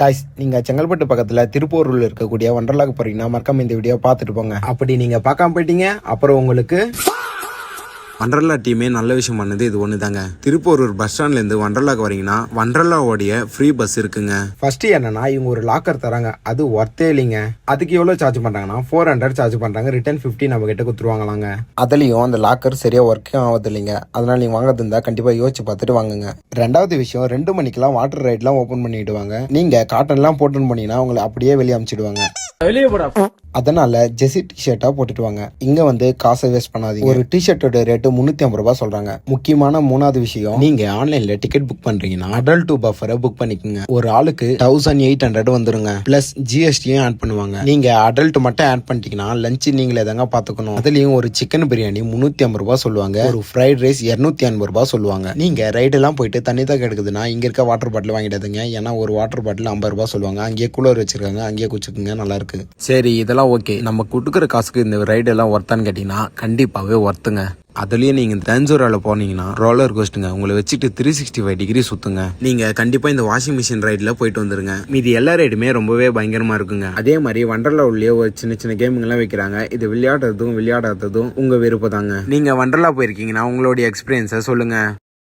Guys, நீங்க செங்கல்பட்டு பக்கத்துல திருப்பூர்ல இருக்கக்கூடிய வண்டர்லாக்கு போறீங்கன்னா மறக்காம இந்த வீடியோ பார்த்துட்டு போங்க. அப்படி நீங்க பார்க்காம போயிட்டீங்க அப்புறம் உங்களுக்கு வண்டர்லா டீமே நல்ல விஷயம் பண்ணது இது ஒன்று தாங்க. திருப்பூரூர் பஸ் ஸ்டாண்ட்லேருந்து வண்டர்லாக்கு வரீங்கன்னா வண்டர்லாவோடைய ஃப்ரீ பஸ் இருக்குங்க. ஃபர்ஸ்ட் என்னன்னா இவங்க ஒரு லாக்கர் தராங்க, அது ஒர்த்தே இல்லைங்க. அதுக்கு எவ்வளவு சார்ஜ் பண்றாங்கன்னா 400 சார்ஜ் பண்றாங்க, ரிட்டர்ன் 50 நம்ம கிட்ட கொடுத்துருவாங்களாங்க. அதுலயும் அந்த லாக்கர் சரியா ஒர்க்கும் ஆகுது இல்லைங்க. அதனால நீங்க வாங்குறது இருந்தா கண்டிப்பா யோசிச்சு பார்த்துட்டு வாங்குங்க. ரெண்டாவது விஷயம், 2 மணிக்கெல்லாம் வாட்டர் ரைட்லாம் ஓபன் பண்ணிடுவாங்க. நீங்க காட்டன்லாம் போட்டுன்னு போனீங்கன்னா உங்களை அப்படியே வெளியே அனுப்பிச்சிடுவாங்க. அதனால ஜெர்சி டிஷர்ட்டா போட்டுட்டு வாங்க. இங்க வந்து காசை வேஸ்ட் பண்ணாதீங்க. ஒரு டிஷர்ட்டோட ரேட்டு 350 ரூபாய் சொல்றாங்க. முக்கியமான 3வது விஷயம், நீங்க ஆன்லைன்ல டிக்கெட் புக் பண்றீங்கன்னா அடல்ட் 2 பஃபரை புக் பண்ணிக்கோங்க. ஒரு ஆளுக்கு 1800 வந்துருங்க. பிளஸ் ஜிஎஸ்டியும் ஆட் பண்ணுவாங்க. நீங்க அடல்ட் மட்டும் ஆட் பண்ணிட்டீங்கன்னா லஞ்ச் நீங்களே தாங்க பாத்துக்கணும். அதுலயும் ஒரு சிக்கன் பிரியாணி 350 ரூபாய் சொல்லுவாங்க. ஒரு ஃப்ரைட் ரைஸ் 250 ரூபாய் சொல்லுவாங்க. நீங்க ரைட் எல்லாம் போயிட்டு தண்ணி தான் கிடைக்குதுன்னா இங்க இருக்க வாட்டர் பாட்டில் வாங்கிடாதுங்க. ஏன்னா ஒரு வாட்டர் பாட்டில் 50 ரூபாய் சொல்லுவாங்க. அங்கேயே கூலர் வச்சிருக்காங்க, அங்கேயே குச்சிக்குங்க, நல்லா இருக்கு. சரி, இதெல்லாம் ஓகே. நம்ம கொடுக்குற காசுக்கு இந்த ரைடு எல்லாம் ஒர்த்தான்னு கேட்டீங்கன்னா கண்டிப்பாவே ஒர்த்துங்க. அதுலயும் நீங்க தஞ்சோரால போனீங்கன்னா ரோலர் கோஸ்ட்டுங்க, உங்களை வச்சுட்டு 365 டிகிரி சுத்துங்க. நீங்க கண்டிப்பா இந்த வாஷிங் மிஷின் ரைட்ல போயிட்டு வந்துருங்க. மீதி எல்லா ரைடுமே ரொம்பவே பயங்கரமா இருக்குங்க. அதே மாதிரி வண்டர்லா உள்ளே ஒரு சின்ன சின்ன கேமுங்க எல்லாம் வைக்கிறாங்க. இது விளையாடுறதும் விளையாடாததும் உங்க விருப்பம் தாங்க. நீங்க வண்டர்லா போயிருக்கீங்கன்னா உங்களுடைய எக்ஸ்பீரியன்ஸை சொல்லுங்க.